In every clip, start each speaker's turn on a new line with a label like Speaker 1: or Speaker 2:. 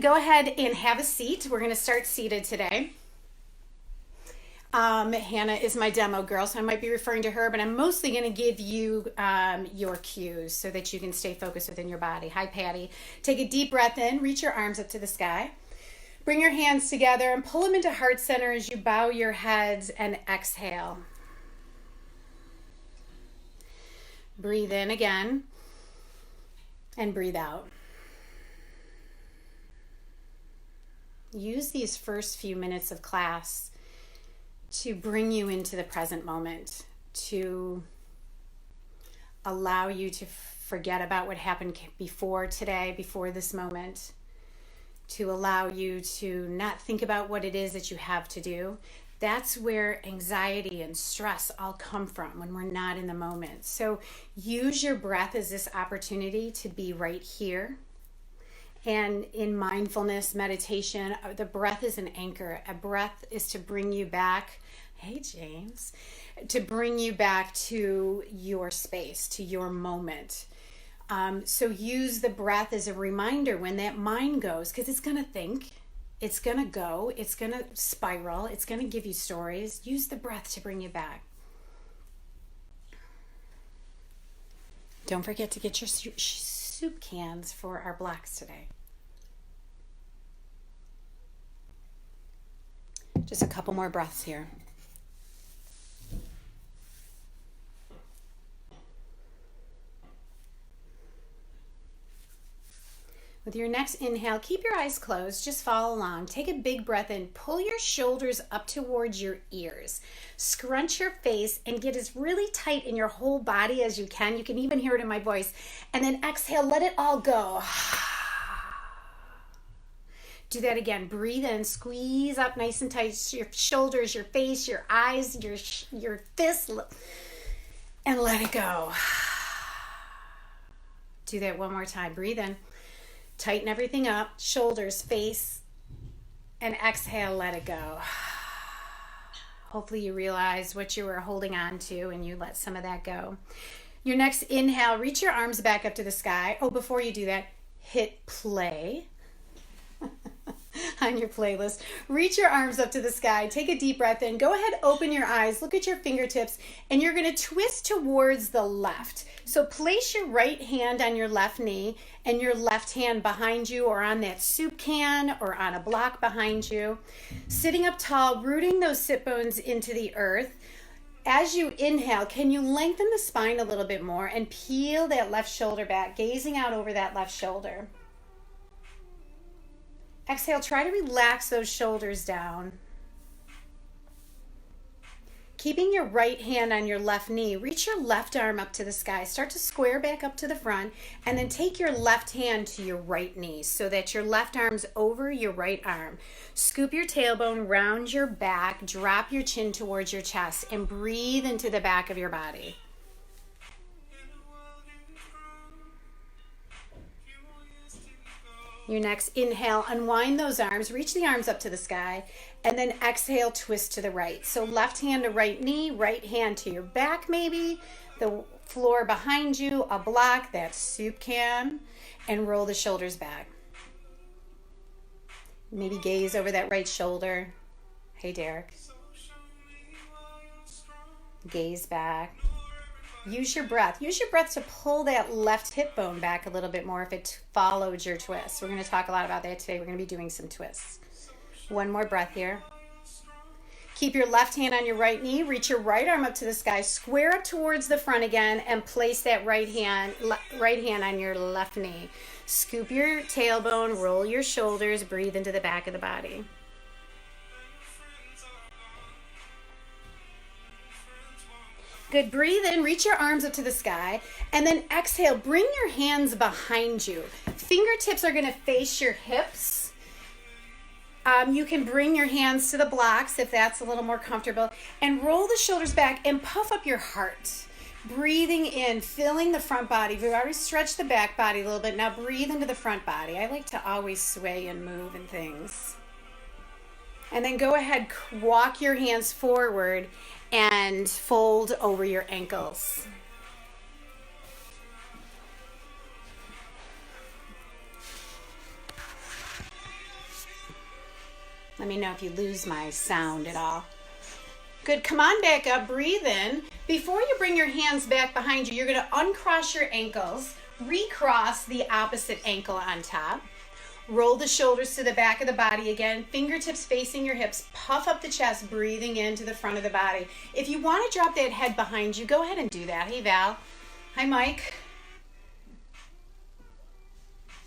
Speaker 1: Go ahead and have a seat. We're going to start seated today. Hannah is my demo girl, so I might be referring to her, but I'm mostly going to give you your cues so that you can stay focused within your body. Hi, Patty. Take a deep breath in. Reach your arms up to the sky. Bring your hands together and pull them into heart center as you bow your heads and exhale. Breathe in again and breathe out. Use these first few minutes of class to bring you into the present moment, to allow you to forget about what happened before today, before this moment, to allow you to not think about what it is that you have to do. That's where anxiety and stress all come from when we're not in the moment. So use your breath as this opportunity to be right here. And in mindfulness meditation, the breath is an anchor. A breath is to bring you back, hey James, to bring you back to your space, to your moment. So use the breath as a reminder when that mind goes, because it's going to think, it's going to go, it's going to spiral, it's going to give you stories. Use the breath to bring you back. Don't forget to get your soup cans for our blocks today. Just a couple more breaths here. With your next inhale, keep your eyes closed, just follow along. Take a big breath in, pull your shoulders up towards your ears. Scrunch your face and get as really tight in your whole body as you can. You can even hear it in my voice. And then exhale, let it all go. Do that again. Breathe in, squeeze up nice and tight your shoulders, your face, your eyes, your fists, and let it go. Do that one more time. Breathe in. Tighten everything up, shoulders, face, and exhale, let it go. Hopefully you realize what you were holding on to and you let some of that go. Your next inhale, reach your arms back up to the sky. Oh, before you do that, hit play on your playlist. Reach your arms up to the sky. Take a deep breath in. Go ahead, open your eyes, look at your fingertips, and you're going to twist towards the left. So place your right hand on your left knee and your left hand behind you or on that soup can or on a block behind you. Sitting up tall, rooting those sit bones into the earth. As you inhale, can you lengthen the spine a little bit more and peel that left shoulder back, gazing out over that left shoulder. Exhale, try to relax those shoulders down. Keeping your right hand on your left knee, reach your left arm up to the sky. Start to square back up to the front and then take your left hand to your right knee so that your left arm's over your right arm. Scoop your tailbone, round your back, drop your chin towards your chest and breathe into the back of your body. Your next inhale, unwind those arms, reach the arms up to the sky, and then exhale, twist to the right. So left hand to right knee, right hand to your back maybe, the floor behind you, a block, that soup can, and roll the shoulders back. Maybe gaze over that right shoulder. Hey, Derek. Gaze back. Use your breath. Use your breath to pull that left hip bone back a little bit more if it followed your twist. We're going to talk a lot about that today. We're going to be doing some twists. One more breath here. Keep your left hand on your right knee. Reach your right arm up to the sky. Square up towards the front again and place that right hand on your left knee. Scoop your tailbone, roll your shoulders, breathe into the back of the body. Good. Breathe in, reach your arms up to the sky, and then exhale. Bring your hands behind you. Fingertips are going to face your hips. You can bring your hands to the blocks if that's a little more comfortable, and roll the shoulders back and puff up your heart. Breathing in, filling the front body. We've already stretched the back body a little bit. Now breathe into the front body. I like to always sway and move and things. And then go ahead, walk your hands forward and fold over your ankles. Let me know if you lose my sound at all. Good. Come on back up. Breathe in. Before you bring your hands back behind you, you're going to uncross your ankles, recross the opposite ankle on top. Roll the shoulders to the back of the body again. Fingertips facing your hips. Puff up the chest, breathing into the front of the body. If you want to drop that head behind you, go ahead and do that. Hey, Val. Hi, Mike.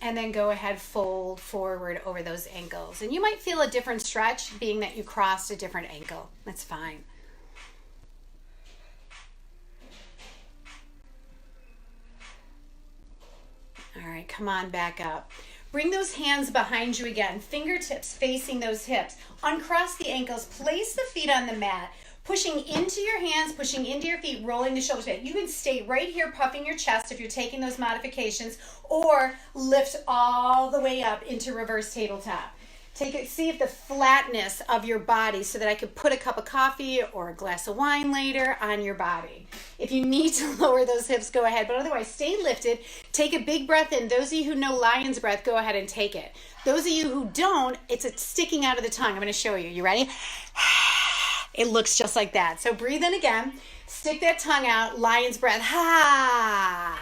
Speaker 1: And then go ahead, fold forward over those ankles. And you might feel a different stretch being that you crossed a different ankle. That's fine. All right, come on back up. Bring those hands behind you again. Fingertips facing those hips. Uncross the ankles. Place the feet on the mat. Pushing into your hands, pushing into your feet, rolling the shoulders back. You can stay right here puffing your chest if you're taking those modifications, or lift all the way up into reverse tabletop. See if the flatness of your body, so that I could put a cup of coffee or a glass of wine later on your body. If you need to lower those hips, go ahead, but otherwise stay lifted. Take a big breath in. Those of you who know lion's breath, go ahead and take it. Those of you who don't, it's sticking out of the tongue. I'm going to show you. You ready? It looks just like that. So breathe in again. Stick that tongue out. Lion's breath. Ha!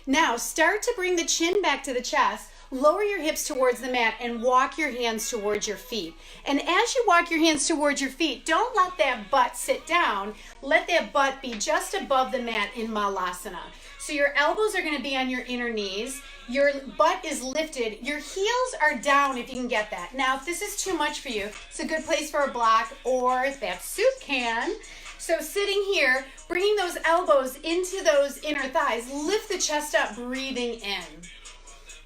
Speaker 1: Now start to bring the chin back to the chest. Lower your hips towards the mat and walk your hands towards your feet. And as you walk your hands towards your feet, don't let that butt sit down. Let that butt be just above the mat in Malasana. So your elbows are going to be on your inner knees. Your butt is lifted. Your heels are down if you can get that. Now, if this is too much for you, it's a good place for a block or that soup can. So sitting here, bringing those elbows into those inner thighs, lift the chest up, breathing in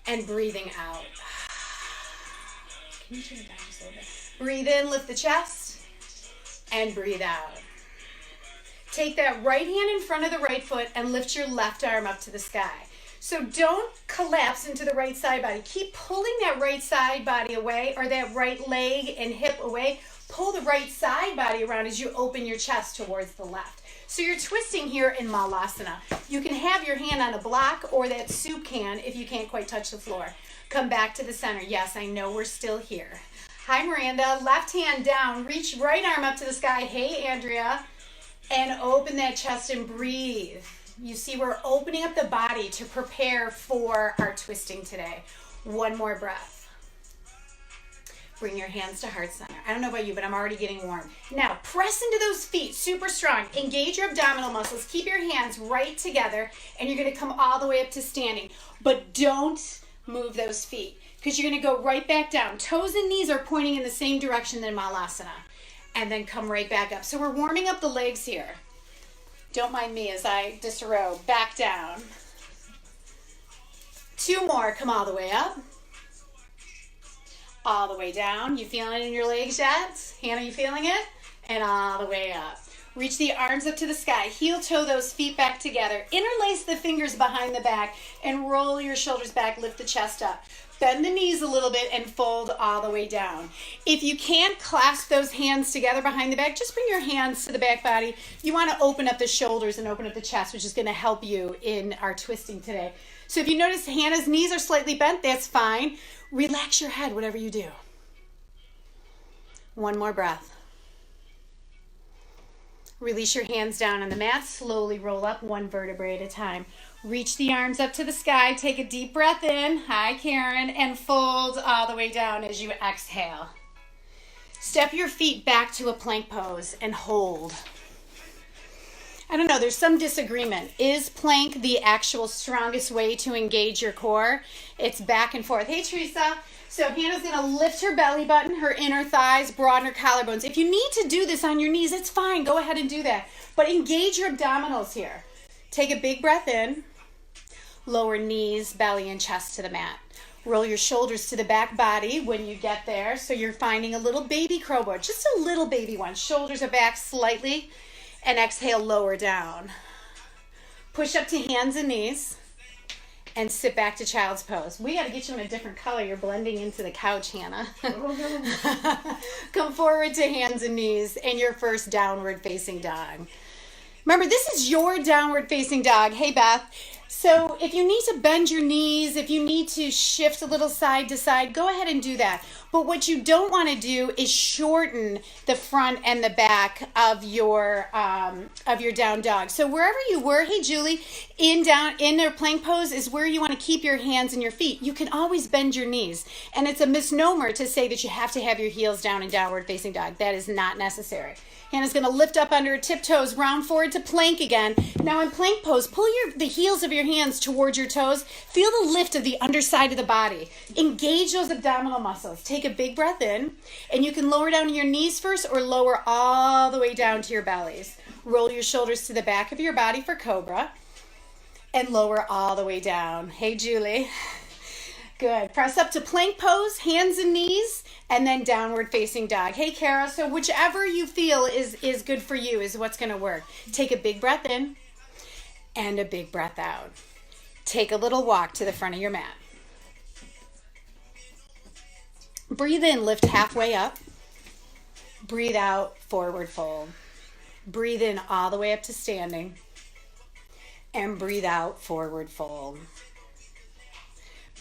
Speaker 1: and breathing out. Can you turn it down just a little bit? Breathe in, lift the chest, and breathe out. Take that right hand in front of the right foot and lift your left arm up to the sky. So don't collapse into the right side body. Keep pulling that right side body away, or that right leg and hip away. Pull the right side body around as you open your chest towards the left. So you're twisting here in Malasana. You can have your hand on a block or that soup can if you can't quite touch the floor. Come back to the center. Yes, I know we're still here. Hi, Miranda. Left hand down. Reach right arm up to the sky. Hey, Andrea. And open that chest and breathe. You see, we're opening up the body to prepare for our twisting today. One more breath. Bring your hands to heart center. I don't know about you, but I'm already getting warm. Now, press into those feet, super strong. Engage your abdominal muscles. Keep your hands right together, and you're going to come all the way up to standing. But don't move those feet, because you're going to go right back down. Toes and knees are pointing in the same direction than Malasana. And then come right back up. So we're warming up the legs here. Don't mind me as I disrobe. Back down. Two more. Come all the way up. All the way down. You feeling it in your legs yet? Hannah, you feeling it? And all the way up. Reach the arms up to the sky. Heel toe those feet back together. Interlace the fingers behind the back and roll your shoulders back. Lift the chest up. Bend the knees a little bit and fold all the way down. If you can't clasp those hands together behind the back, just bring your hands to the back body. You want to open up the shoulders and open up the chest, which is going to help you in our twisting today. So if you notice Hannah's knees are slightly bent, that's fine. Relax your head, whatever you do. One more breath. Release your hands down on the mat. Slowly roll up one vertebrae at a time. Reach the arms up to the sky. Take a deep breath in. Hi, Karen. And fold all the way down as you exhale. Step your feet back to a plank pose and hold. I don't know, there's some disagreement. Is plank the actual strongest way to engage your core? It's back and forth. Hey, Teresa. So Hannah's going to lift her belly button, her inner thighs, broaden her collarbones. If you need to do this on your knees, it's fine. Go ahead and do that. But engage your abdominals here. Take a big breath in. Lower knees, belly, and chest to the mat. Roll your shoulders to the back body when you get there. So you're finding a little baby crow board, just a little baby one. Shoulders are back slightly. And exhale, lower down. Push up to hands and knees. And sit back to child's pose. We got to get you in a different color. You're blending into the couch, Hannah. Come forward to hands and knees and your first downward facing dog. Remember, this is your downward facing dog. Hey, Beth. So if you need to bend your knees, if you need to shift a little side to side, go ahead and do that. But what you don't want to do is shorten the front and the back of your down dog. So wherever you were, hey Julie, in their plank pose is where you want to keep your hands and your feet. You can always bend your knees. And it's a misnomer to say that you have to have your heels down in downward facing dog. That is not necessary. Hannah's going to lift up under her tiptoes, round forward to plank again. Now in plank pose, pull the heels of your hands towards your toes. Feel the lift of the underside of the body. Engage those abdominal muscles. Take a big breath in, and you can lower down to your knees first or lower all the way down to your bellies. Roll your shoulders to the back of your body for cobra, and lower all the way down. Hey, Julie. Good. Press up to plank pose, hands and knees, and then downward facing dog. Hey, Kara, so whichever you feel is good for you is what's going to work. Take a big breath in and a big breath out. Take a little walk to the front of your mat. Breathe in, lift halfway up. Breathe out, forward fold. Breathe in all the way up to standing. And breathe out, forward fold.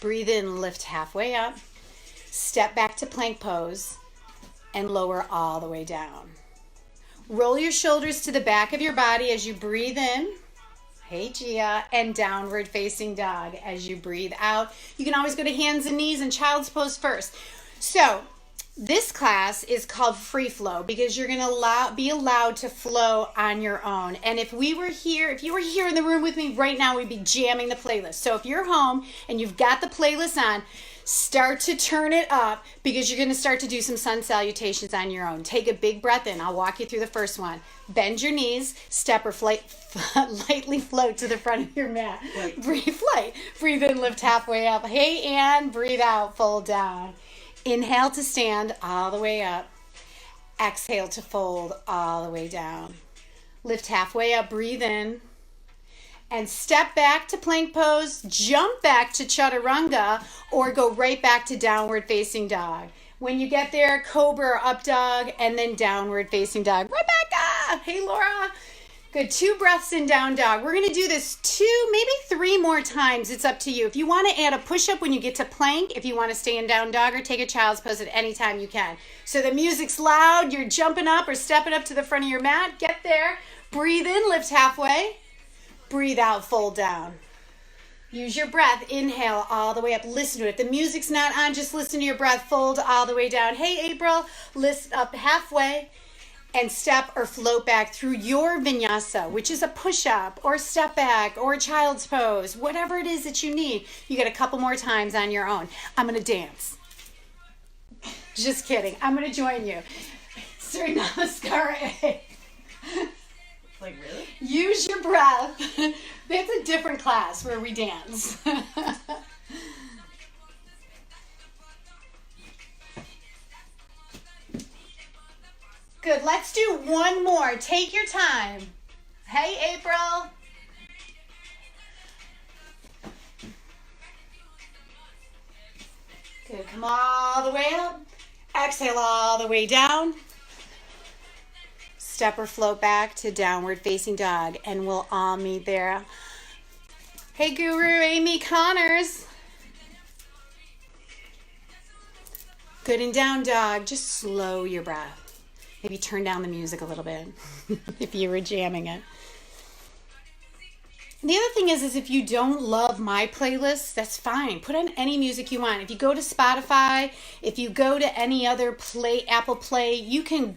Speaker 1: Breathe in, lift halfway up. Step back to plank pose and lower all the way down. Roll your shoulders to the back of your body as you breathe in. Hey, Gia. And downward facing dog as you breathe out. You can always go to hands and knees and child's pose first. So this class is called free flow because you're going to be allowed to flow on your own. And if you were here in the room with me right now, we'd be jamming the playlist. So if you're home and you've got the playlist on, start to turn it up because you're going to start to do some sun salutations on your own. Take a big breath in. I'll walk you through the first one. Bend your knees, step or lightly float to the front of your mat. Breathe light. Breathe in, lift halfway up. Hey, and breathe out, fold down. Inhale to stand all the way up. Exhale to fold all the way down. Lift halfway up, breathe in. And step back to plank pose, jump back to chaturanga, or go right back to downward facing dog. When you get there, cobra or up dog, and then downward facing dog. Rebecca! Hey, Laura. Good. 2 breaths in down dog. We're going to do this 2, maybe 3 more times. It's up to you. If you want to add a push-up when you get to plank, if you want to stay in down dog, or take a child's pose at any time you can. So the music's loud, you're jumping up or stepping up to the front of your mat. Get there. Breathe in, lift halfway. Breathe out, fold down. Use your breath. Inhale all the way up. Listen to it. If the music's not on, just listen to your breath. Fold all the way down. Hey, April. Lift up halfway and step or float back through your vinyasa, which is a push-up or step back or child's pose, whatever it is that you need. You get a couple more times on your own. I'm going to dance. Just kidding. I'm going to join you. Sri Namaskar.
Speaker 2: Like, really?
Speaker 1: Use your breath. That's a different class where we dance. Good. Let's do one more. Take your time. Hey, April. Good. Come all the way up. Exhale all the way down. Step or float back to downward facing dog, and we'll all meet there. Hey, Guru Amy Connors. Good, and down dog. Just slow your breath. Maybe turn down the music a little bit if you were jamming it. The other thing is if you don't love my playlist, that's fine. Put on any music you want. If you go to Spotify, if you go to any other Apple Play, you can,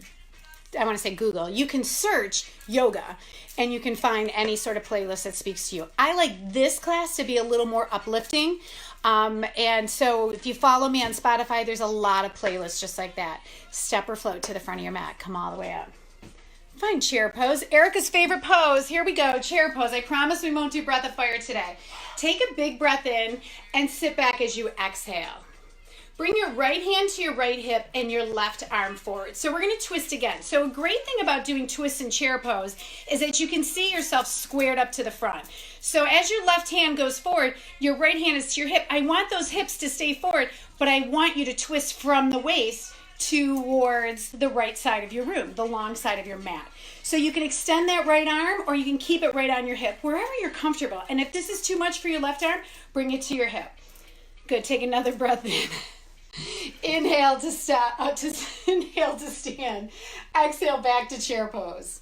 Speaker 1: I want to say Google, you can search yoga and you can find any sort of playlist that speaks to you. I like this class to be a little more uplifting. And so if you follow me on Spotify, there's a lot of playlists just like that. Step or float to the front of your mat. Come all the way up. Fine, chair pose. Erica's favorite pose. Here we go. Chair pose. I promise we won't do breath of fire today. Take a big breath in and sit back as you exhale. Bring your right hand to your right hip and your left arm forward. So we're going to twist again. So a great thing about doing twists in chair pose is that you can see yourself squared up to the front. So as your left hand goes forward, your right hand is to your hip. I want those hips to stay forward, but I want you to twist from the waist towards the right side of your room, the long side of your mat. So you can extend that right arm or you can keep it right on your hip, wherever you're comfortable. And if this is too much for your left arm, bring it to your hip. Good, take another breath in. Inhale to inhale to stand. Exhale back to chair pose.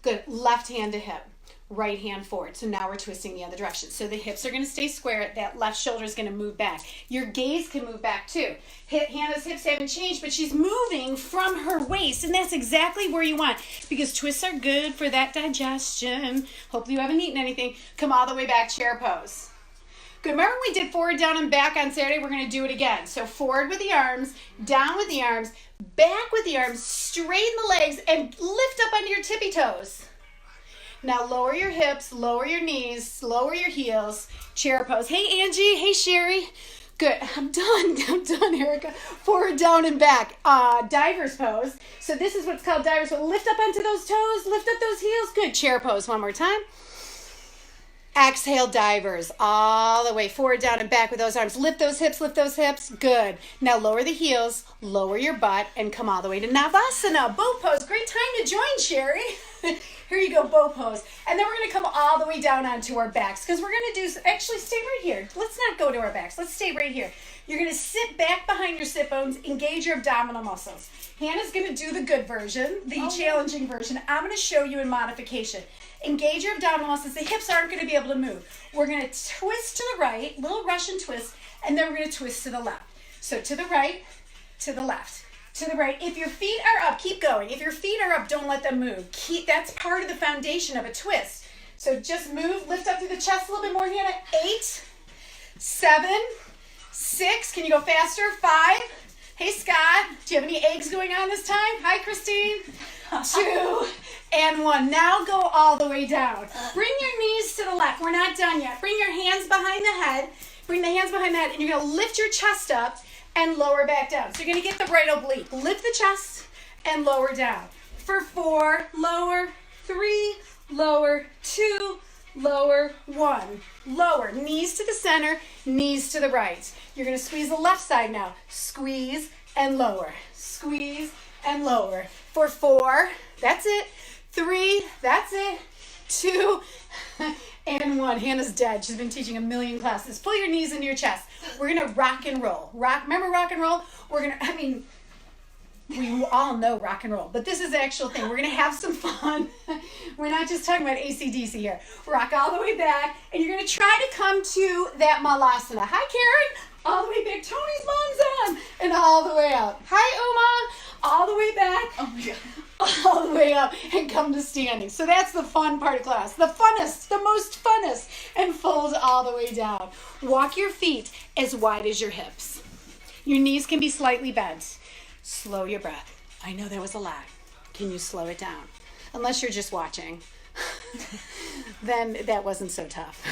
Speaker 1: Good, left hand to hip. Right hand forward. So now we're twisting the other direction. So the hips are going to stay square. That left shoulder is going to move back. Your gaze can move back too. Hannah's hips haven't changed, but she's moving from her waist, and that's exactly where you want, because twists are good for that digestion. Hopefully you haven't eaten anything. Come all the way back, chair pose. Good. Remember we did forward, down, and back on Saturday? We're going to do it again. So forward with the arms, down with the arms, back with the arms, straighten the legs, and lift up onto your tippy toes. Now lower your hips, lower your knees, lower your heels, chair pose. Hey, Angie. Hey, Sherry. Good. I'm done, Erica. Forward, down, and back. Diver's pose. So this is what's called diver's pose. Lift up onto those toes. Lift up those heels. Good. Chair pose one more time. Exhale, divers. All the way forward, down, and back with those arms. Lift those hips, lift those hips. Good. Now lower the heels, lower your butt, and come all the way to Navasana. Bow pose. Great time to join, Sherry. Here you go, bow pose. And then we're going to come all the way down onto our backs, because we're going to do, actually stay right here. Let's not go to our backs. Let's stay right here. You're going to sit back behind your sit bones, engage your abdominal muscles. Hannah's going to do the good version, the challenging version. I'm going to show you in modification. Engage your abdominal muscles. The hips aren't going to be able to move. We're going to twist to the right, little Russian twist, and then we're going to twist to the left. So to the right, to the left. To the right. If your feet are up, keep going. If your feet are up, don't let them move. That's part of the foundation of a twist. So just move, lift up through the chest a little bit more, Hannah. 8, 7, 6. Can you go faster? 5. Hey, Scott. Do you have any eggs going on this time? Hi, Christine. 2 and 1. Now go all the way down. Bring your knees to the left. We're not done yet. Bring your hands behind the head. Bring the hands behind the head, and you're going to lift your chest up and lower back down. So you're going to get the right oblique. Lift the chest and lower down. For 4, lower. 3, lower. 2, lower. 1, lower. Knees to the center, knees to the right. You're going to squeeze the left side now. Squeeze and lower. Squeeze and lower. For 4, that's it. 3, that's it. 2, and 1. Hannah's dead. She's been teaching a million classes. Pull your knees into your chest. We're going to rock and roll. Remember rock and roll? We all know rock and roll, but this is the actual thing. We're going to have some fun. We're not just talking about AC/DC here. Rock all the way back, and you're going to try to come to that malasana. Hi, Karen. All the way back. Tony's mom's on. And all the way up. Hi, Uma. All the way back.
Speaker 2: Oh my God.
Speaker 1: All the way up and come to standing. So that's the fun part of class. The funnest, the most funnest. And fold all the way down. Walk your feet as wide as your hips. Your knees can be slightly bent. Slow your breath. I know that was a lot. Can you slow it down? Unless you're just watching. Then that wasn't so tough.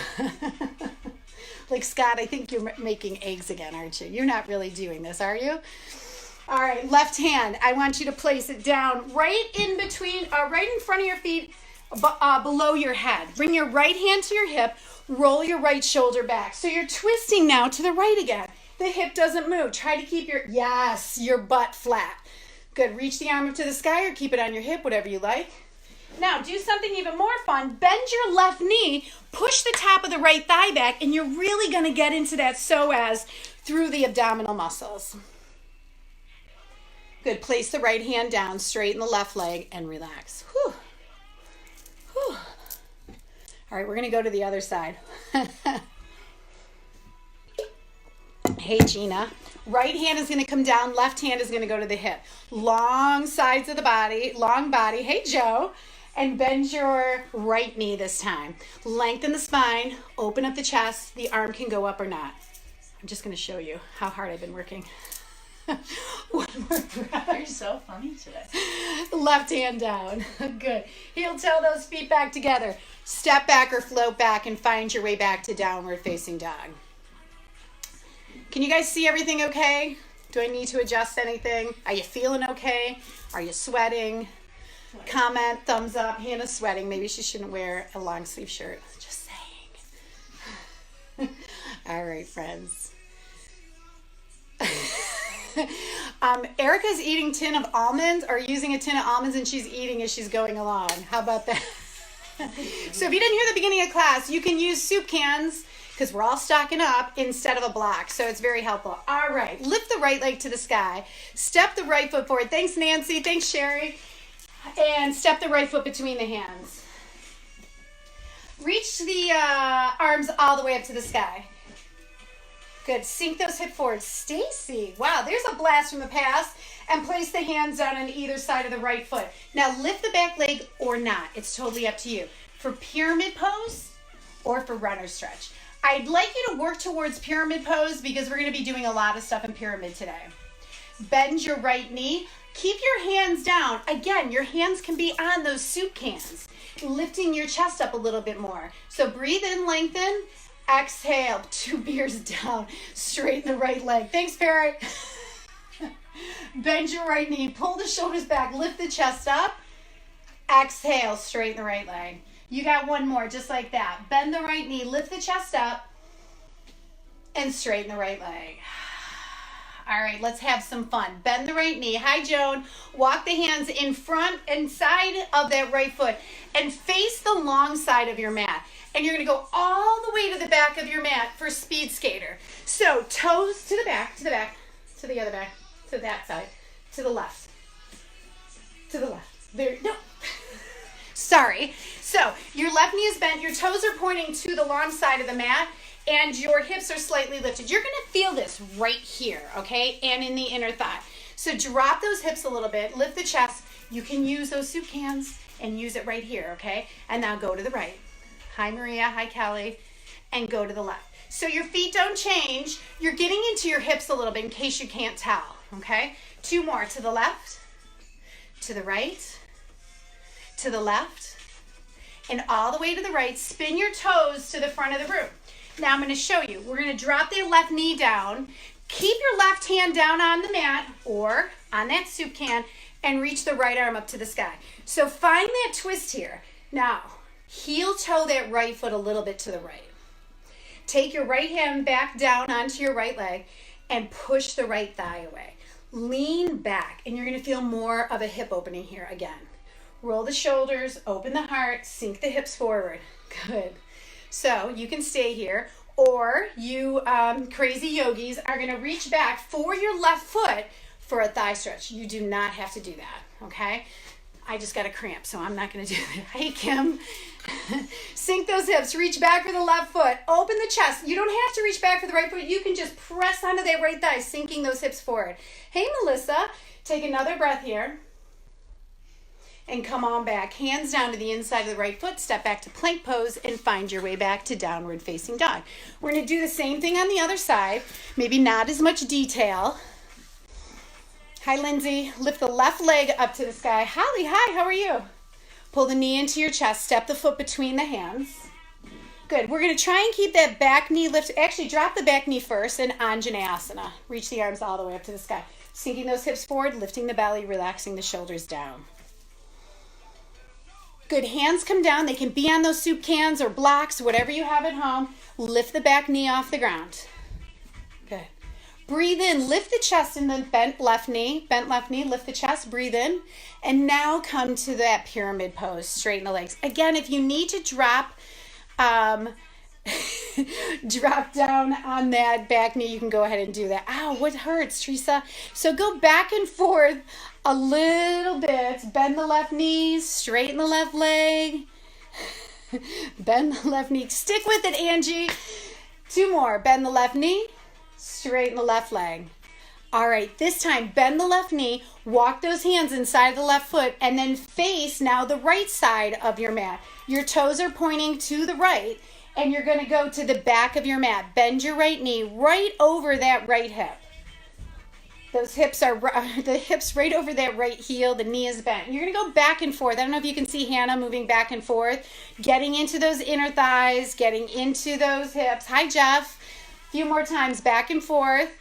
Speaker 1: Like, Scott, I think you're making eggs again, aren't you? You're not really doing this, are you? All right, left hand. I want you to place it down right in between, right in front of your feet, below your head. Bring your right hand to your hip. Roll your right shoulder back. So you're twisting now to the right again. The hip doesn't move. Try to keep your butt flat. Good. Reach the arm up to the sky or keep it on your hip, whatever you like. Now, do something even more fun. Bend your left knee, push the top of the right thigh back, and you're really going to get into that psoas through the abdominal muscles. Good. Place the right hand down, straighten the left leg, and relax. Whew. Whew. All right, we're going to go to the other side. Hey, Gina. Right hand is going to come down. Left hand is going to go to the hip. Long sides of the body, long body. Hey, Joe. And bend your right knee this time. Lengthen the spine. Open up the chest. The arm can go up or not. I'm just going to show you how hard I've been working. One more breath.
Speaker 2: You're so funny today.
Speaker 1: Left hand down. Good. Heel toe those feet back together. Step back or float back and find your way back to downward facing dog. Can you guys see everything okay? Do I need to adjust anything? Are you feeling okay? Are you sweating? Comment, thumbs up. Hannah's sweating. Maybe she shouldn't wear a long sleeve shirt. Just saying. All right, friends. Erica's eating tin of almonds, or using a tin of almonds, and she's eating as she's going along. How about that? So if you didn't hear the beginning of class, you can use soup cans, because we're all stocking up, instead of a block. So it's very helpful. All right, lift the right leg to the sky. Step the right foot forward. Thanks, Nancy. Thanks, Sherry. And step the right foot between the hands. Reach the arms all the way up to the sky. Good. Sink those hips forward. Stacy. Wow, there's a blast from the past. And place the hands down on either side of the right foot. Now lift the back leg or not. It's totally up to you. For pyramid pose or for runner stretch. I'd like you to work towards pyramid pose because we're going to be doing a lot of stuff in pyramid today. Bend your right knee. Keep your hands down. Again, your hands can be on those soup cans. Lifting your chest up a little bit more. So breathe in, lengthen. Exhale, 2 beers down. Straighten the right leg. Thanks, Parrot. Bend your right knee. Pull the shoulders back. Lift the chest up. Exhale, straighten the right leg. You got one more, just like that. Bend the right knee. Lift the chest up. And straighten the right leg. All right, let's have some fun. Bend the right knee. Hi, Joan. Walk the hands in front and side of that right foot and face the long side of your mat. And you're going to go all the way to the back of your mat for speed skater. So toes to the back, to the back, to the other back, to that side, to the left, to the left. There, no. Sorry. So your left knee is bent. Your toes are pointing to the long side of the mat. And your hips are slightly lifted. You're going to feel this right here, okay? And in the inner thigh. So drop those hips a little bit. Lift the chest. You can use those soup cans and use it right here, okay? And now go to the right. Hi, Maria. Hi, Kelly. And go to the left. So your feet don't change. You're getting into your hips a little bit in case you can't tell, okay? 2 more. To the left, to the right, to the left, and all the way to the right. Spin your toes to the front of the room. Now I'm going to show you. We're going to drop the left knee down. Keep your left hand down on the mat or on that soup can and reach the right arm up to the sky. So find that twist here. Now, heel toe that right foot a little bit to the right. Take your right hand back down onto your right leg and push the right thigh away. Lean back and you're going to feel more of a hip opening here again. Roll the shoulders, open the heart, sink the hips forward. Good. So you can stay here, or you crazy yogis are going to reach back for your left foot for a thigh stretch. You do not have to do that, okay? I just got a cramp, so I'm not going to do that. Hey, Kim. Sink those hips. Reach back for the left foot. Open the chest. You don't have to reach back for the right foot. You can just press onto that right thigh, sinking those hips forward. Hey, Melissa. Take another breath here. And come on back, hands down to the inside of the right foot, step back to plank pose, and find your way back to downward facing dog. We're going to do the same thing on the other side, maybe not as much detail. Hi, Lindsay. Lift the left leg up to the sky. Holly, hi, how are you? Pull the knee into your chest, step the foot between the hands. Good. We're going to try and keep that back knee lifted. Actually, drop the back knee first in Anjaneyasana. Reach the arms all the way up to the sky. Sinking those hips forward, lifting the belly, relaxing the shoulders down. Good. Hands come down. They can be on those soup cans or blocks, whatever you have at home. Lift the back knee off the ground. Good. Breathe in. Lift the chest in the bent left knee. Bent left knee. Lift the chest. Breathe in. And now come to that pyramid pose. Straighten the legs. Again, if you need to drop drop down on that back knee, you can go ahead and do that. Ow, what hurts, Teresa? So go back and forth a little bit. Bend the left knee, straighten the left leg. Bend the left knee. Stick with it, Angie. 2 more. Bend the left knee, straighten the left leg. All right, this time, bend the left knee, walk those hands inside the left foot, and then face now the right side of your mat. Your toes are pointing to the right, and you're going to go to the back of your mat. Bend your right knee right over that right hip. Those hips are, the hips right over that right heel, the knee is bent. You're going to go back and forth. I don't know if you can see Hannah moving back and forth, getting into those inner thighs, getting into those hips. Hi, Jeff. A few more times, back and forth.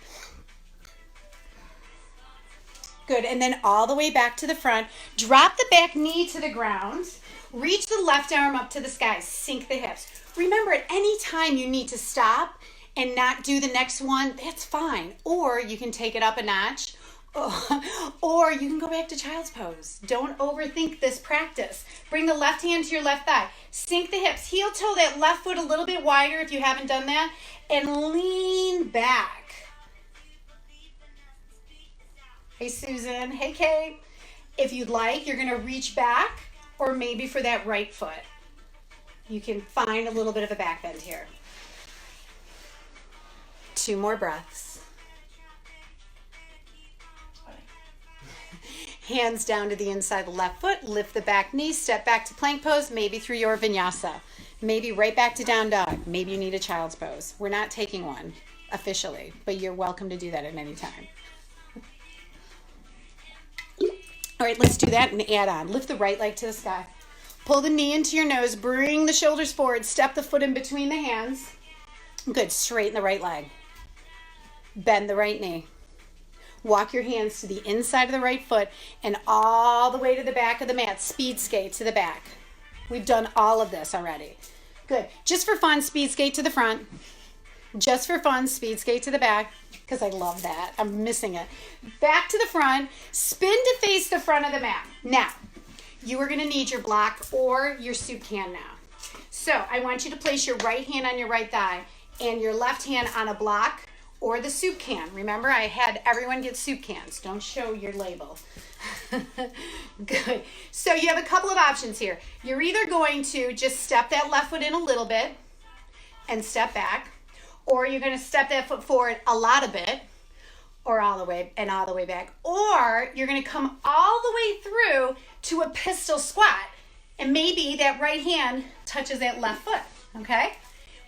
Speaker 1: Good, and then all the way back to the front. Drop the back knee to the ground. Reach the left arm up to the sky. Sink the hips. Remember, at any time you need to stop and not do the next one, that's fine. Or you can take it up a notch Or you can go back to child's pose. Don't overthink this practice. Bring the left hand to your left thigh. Sink the hips. Heel toe that left foot a little bit wider if you haven't done that. And lean back. Hey, Susan. Hey, Kate. If you'd like, you're going to reach back, or maybe for that right foot. You can find a little bit of a back bend here. 2 more breaths. Hands down to the inside of the left foot. Lift the back knee. Step back to plank pose, maybe through your vinyasa. Maybe right back to down dog. Maybe you need a child's pose. We're not taking one officially, but you're welcome to do that at any time. All right, let's do that and add on. Lift the right leg to the sky. Pull the knee into your nose. Bring the shoulders forward. Step the foot in between the hands. Good. Straighten the right leg. Bend the right knee. Walk your hands to the inside of the right foot and all the way to the back of the mat. Speed skate to the back. We've done all of this already. Good. Just for fun, speed skate to the front. Just for fun, speed skate to the back, because I love that. I'm missing it. Back to the front. Spin to face the front of the mat. Now, you are going to need your block or your soup can now. So I want you to place your right hand on your right thigh and your left hand on a block or the soup can. Remember, I had everyone get soup cans. Don't show your label. Good. So you have a couple of options here. You're either going to just step that left foot in a little bit and step back, or you're going to step that foot forward a lot of bit, or all the way back, or you're going to come all the way through to a pistol squat, and maybe that right hand touches that left foot, okay?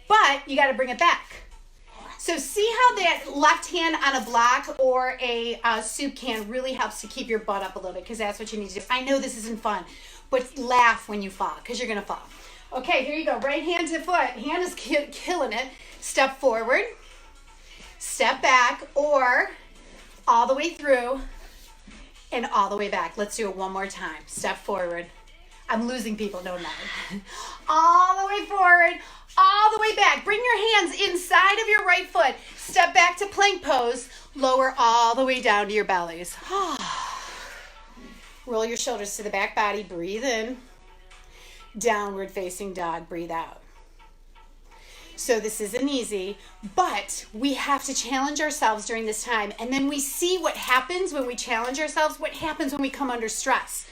Speaker 1: But you got to bring it back. So see how that left hand on a block or a soup can really helps to keep your butt up a little bit, because that's what you need to do. I know this isn't fun, but laugh when you fall, because you're going to fall. Okay, here you go. Right hand to foot. Hand is killing it. Step forward, step back, or all the way through and all the way back. Let's do it one more time. Step forward. I'm losing people, don't I? All the way forward, all the way back. Bring your hands inside of your right foot. Step back to plank pose. Lower all the way down to your bellies. Roll your shoulders to the back body. Breathe in. Downward facing dog. Breathe out. So this isn't easy, but we have to challenge ourselves during this time. And then we see what happens when we challenge ourselves, what happens when we come under stress.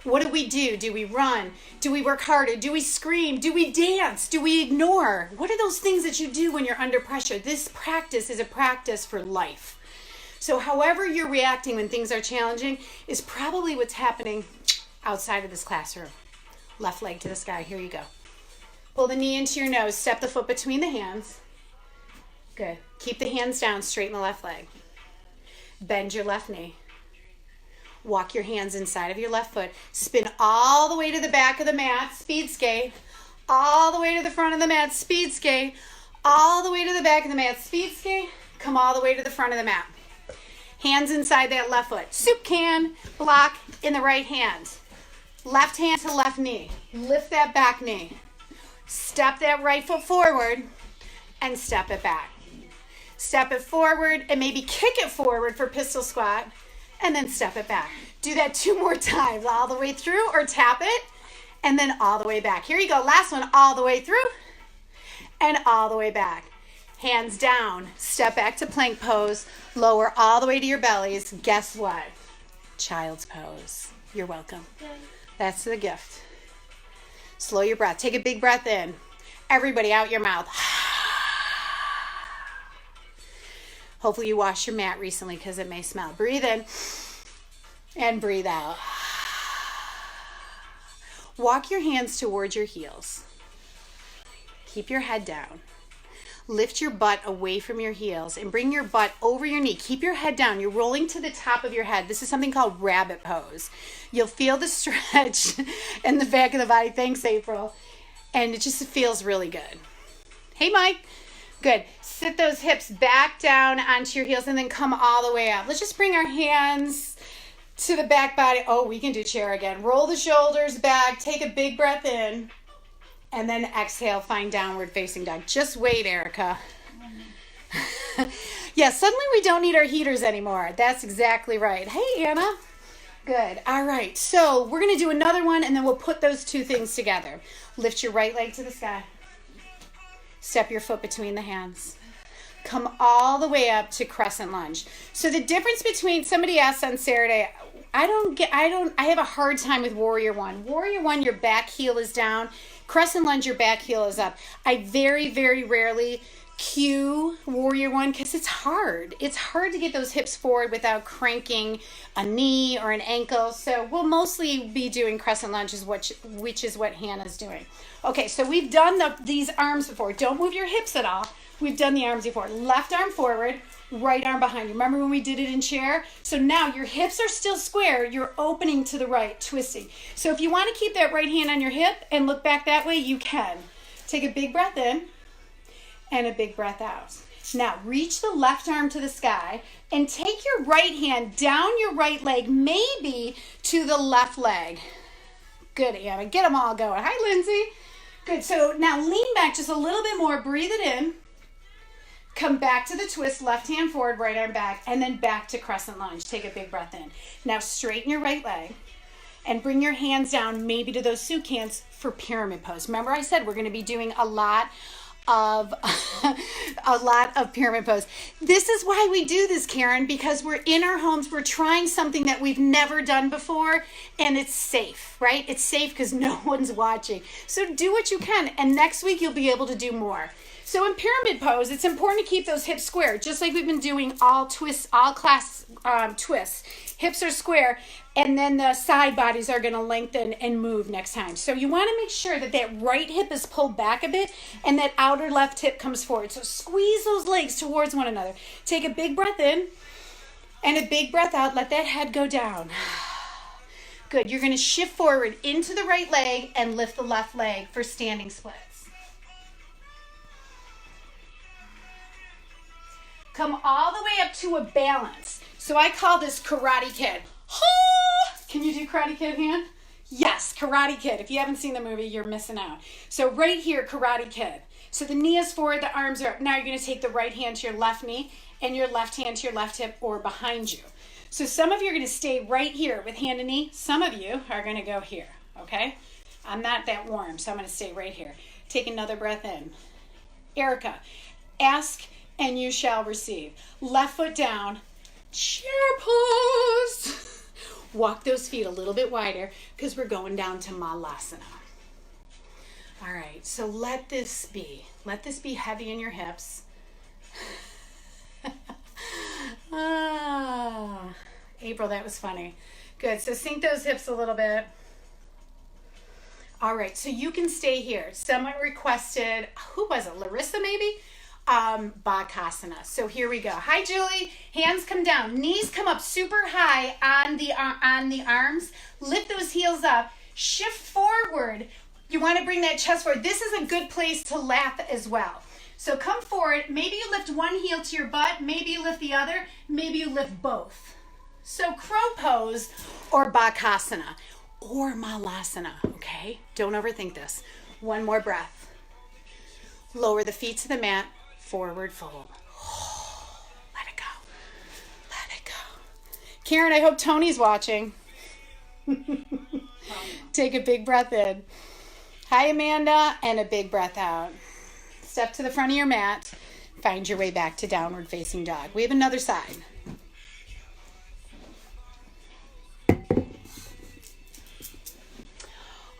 Speaker 1: What do we do? Do we run? Do we work harder? Do we scream? Do we dance? Do we ignore? What are those things that you do when you're under pressure? This practice is a practice for life. So however you're reacting when things are challenging is probably what's happening outside of this classroom. Left leg to the sky. Here you go. Pull the knee into your nose. Step the foot between the hands. Good. Keep the hands down. Straighten the left leg. Bend your left knee. Walk your hands inside of your left foot. Spin all the way to the back of the mat. Speed skate. All the way to the front of the mat. Speed skate. All the way to the back of the mat. Speed skate. Come all the way to the front of the mat. Hands inside that left foot. Soup can. Block in the right hand. Left hand to left knee. Lift that back knee. Step that right foot forward and step it back. Step it forward and maybe kick it forward for pistol squat and then step it back. Do that 2 more times, all the way through, or tap it and then all the way back. Here you go. Last one, all the way through and all the way back. Hands down. Step back to plank pose. Lower all the way to your bellies. Guess what? Child's pose. You're welcome. That's the gift. Slow your breath. Take a big breath in. Everybody out your mouth. Hopefully you washed your mat recently because it may smell. Breathe in and breathe out. Walk your hands towards your heels. Keep your head down. Lift your butt away from your heels and bring your butt over your knee. Keep your head down. You're rolling to the top of your head. This is something called rabbit pose. You'll feel the stretch in the back of the body. Thanks, April. And it just feels really good. Hey, Mike. Good. Sit those hips back down onto your heels and then come all the way up. Let's just bring our hands to the back body. Oh, we can do chair again. Roll the shoulders back. Take a big breath in. And then exhale, find downward facing dog. Just wait, Erica. Yeah, suddenly we don't need our heaters anymore. That's exactly right. Hey, Anna. Good. All right. So we're going to do another one, and then we'll put those two things together. Lift your right leg to the sky. Step your foot between the hands. Come all the way up to crescent lunge. So the difference between, somebody asked on Saturday, I have a hard time with Warrior One. Warrior One, your back heel is down. Crescent lunge, your back heel is up. I very, very rarely cue Warrior One because it's hard. It's hard to get those hips forward without cranking a knee or an ankle. So we'll mostly be doing crescent lunges, which is what Hannah's doing. Okay, so we've done these arms before. Don't move your hips at all. We've done the arms before. Left arm forward, right arm behind you. Remember when we did it in chair? So now your hips are still square. You're opening to the right, twisting. So if you want to keep that right hand on your hip and look back that way, you can. Take a big breath in and a big breath out. Now reach the left arm to the sky and take your right hand down your right leg, maybe to the left leg. Good, Anna. Get them all going. Hi, Lindsay. Good. So now lean back just a little bit more. Breathe it in. Come back to the twist, left hand forward, right arm back, and then back to crescent lunge. Take a big breath in. Now straighten your right leg and bring your hands down maybe to those sukhans for pyramid pose. Remember I said we're going to be doing a lot of pyramid pose. This is why we do this, Karen, because we're in our homes, we're trying something that we've never done before, and it's safe, right? It's safe because no one's watching. So do what you can, and next week you'll be able to do more. So in pyramid pose, it's important to keep those hips square, just like we've been doing all class twists. Hips are square, and then the side bodies are going to lengthen and move next time. So you want to make sure that that right hip is pulled back a bit, and that outer left hip comes forward. So squeeze those legs towards one another. Take a big breath in, and a big breath out. Let that head go down. Good. You're going to shift forward into the right leg and lift the left leg for standing splits. Come all the way up to a balance. So I call this Karate Kid. Can you do Karate Kid, hand? Yes, Karate Kid. If you haven't seen the movie, you're missing out. So right here, Karate Kid. So the knee is forward, the arms are up. Now you're going to take the right hand to your left knee and your left hand to your left hip or behind you. So some of you are going to stay right here with hand and knee. Some of you are going to go here, okay? I'm not that warm, so I'm going to stay right here. Take another breath in. Erica, ask and you shall receive. Left foot down, chair pose. Walk those feet a little bit wider because we're going down to Malasana. All right, so let this be heavy in your hips. April, that was funny. Good, so sink those hips a little bit. All right, so you can stay here. Someone requested, who was it, Larissa maybe? Bakasana. So here we go. Hi, Julie. Hands come down. Knees come up super high on the arms. Lift those heels up. Shift forward. You want to bring that chest forward. This is a good place to laugh as well. So come forward. Maybe you lift one heel to your butt. Maybe you lift the other. Maybe you lift both. So crow pose or Bakasana or Malasana. Okay? Don't overthink this. One more breath. Lower the feet to the mat. Forward fold. Let it go. Let it go. Karen, I hope Tony's watching. Take a big breath in. Hi, Amanda. And a big breath out. Step to the front of your mat. Find your way back to downward facing dog. We have another side.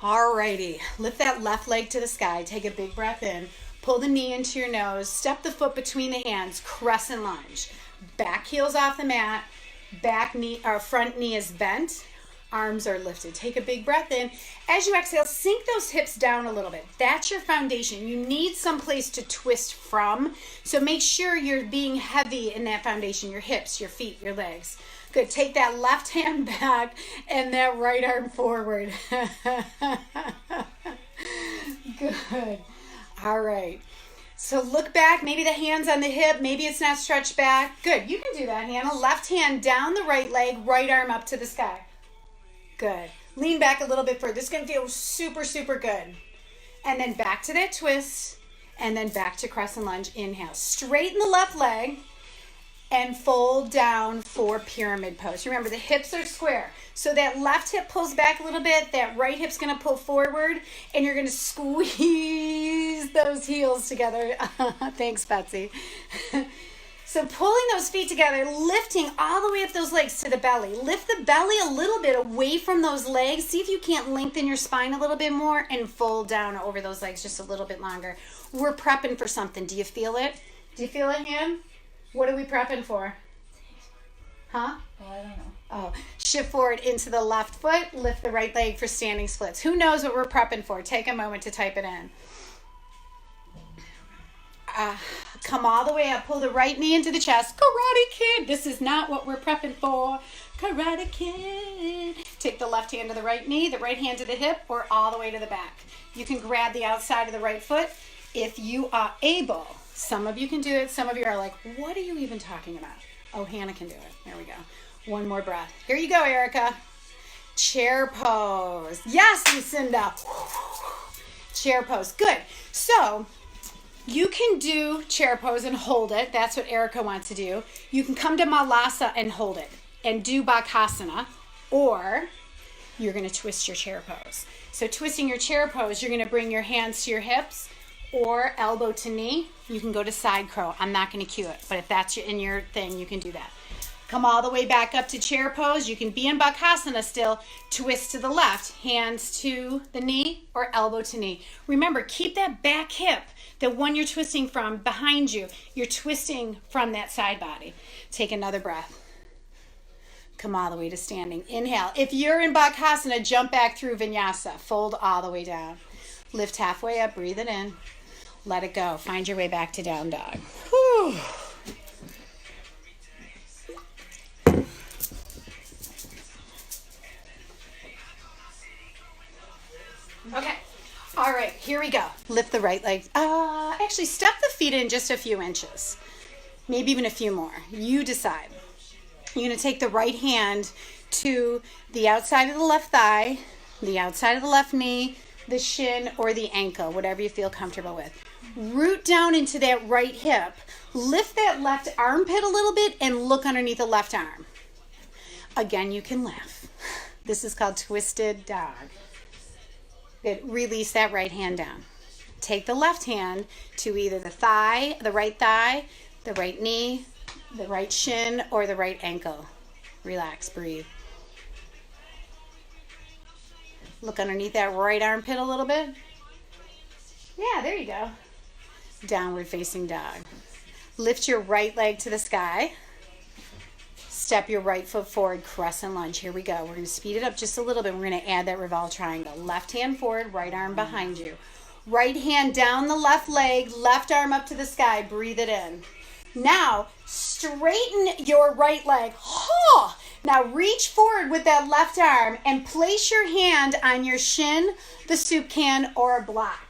Speaker 1: Alrighty. Lift that left leg to the sky. Take a big breath in. Pull the knee into your nose. Step the foot between the hands. Crescent lunge. Back heels off the mat. Front knee is bent. Arms are lifted. Take a big breath in. As you exhale, sink those hips down a little bit. That's your foundation. You need some place to twist from. So make sure you're being heavy in that foundation. Your hips, your feet, your legs. Good. Take that left hand back and that right arm forward. Good. All right. So look back. Maybe the hand's on the hip. Maybe it's not stretched back. Good. You can do that, Hannah. Left hand down the right leg. Right arm up to the sky. Good. Lean back a little bit further. This is going to feel super, super good. And then back to that twist. And then back to crescent lunge. Inhale. Straighten the left leg. and fold down for pyramid pose. Remember, the hips are square. So that left hip pulls back a little bit, that right hip's gonna pull forward, and you're gonna squeeze those heels together. Thanks, Betsy. So pulling those feet together, lifting all the way up those legs to the belly. Lift the belly a little bit away from those legs. See if you can't lengthen your spine a little bit more and fold down over those legs just a little bit longer. We're prepping for something. Do you feel it? Do you feel it, Han? What are we prepping for? Huh?
Speaker 2: Oh, I don't know.
Speaker 1: Oh, shift forward into the left foot. Lift the right leg for standing splits. Who knows what we're prepping for? Take a moment to type it in. Come all the way up. Pull the right knee into the chest. Karate Kid. This is not what we're prepping for. Karate Kid. Take the left hand to the right knee, the right hand to the hip, or all the way to the back. You can grab the outside of the right foot if you are able. Some of you can do it. Some of you are like, what are you even talking about? Oh, Hannah can do it. There we go. One more breath. Here you go, Erica. Chair pose. Yes, Lucinda. Chair pose. Good. So you can do chair pose and hold it. That's what Erica wants to do. You can come to Malasa and hold it and do Bakasana, or you're going to twist your chair pose. So twisting your chair pose, you're going to bring your hands to your hips or elbow to knee. You can go to side crow. I'm not going to cue it, but if that's in your thing, you can do that. Come all the way back up to chair pose. You can be in Bakasana still. Twist to the left, hands to the knee or elbow to knee. Remember, keep that back hip, the one you're twisting from, behind you. You're twisting from that side body. Take another breath. Come all the way to standing. Inhale. If you're in Bakasana, jump back through Vinyasa. Fold all the way down. Lift halfway up. Breathe it in. Let it go. Find your way back to down dog. Whew. Okay. All right, here we go. Lift the right leg. Actually, step the feet in just a few inches. Maybe even a few more. You decide. You're going to take the right hand to the outside of the left thigh, the outside of the left knee, the shin, or the ankle, whatever you feel comfortable with. Root down into that right hip. Lift that left armpit a little bit and look underneath the left arm. Again, you can laugh. This is called twisted dog. Good. Release that right hand down. Take the left hand to either the thigh, the right knee, the right shin, or the right ankle. Relax, breathe. Look underneath that right armpit a little bit. Yeah, there you go. Downward facing dog. Lift your right leg to the sky. Step your right foot forward, crescent lunge. Here we go. We're going to speed it up just a little bit. We're going to add that revolve triangle. Left hand forward, right arm behind you. Right hand down the left leg, left arm up to the sky. Breathe it in. Now, straighten your right leg. Now, reach forward with that left arm and place your hand on your shin, the soup can, or a block.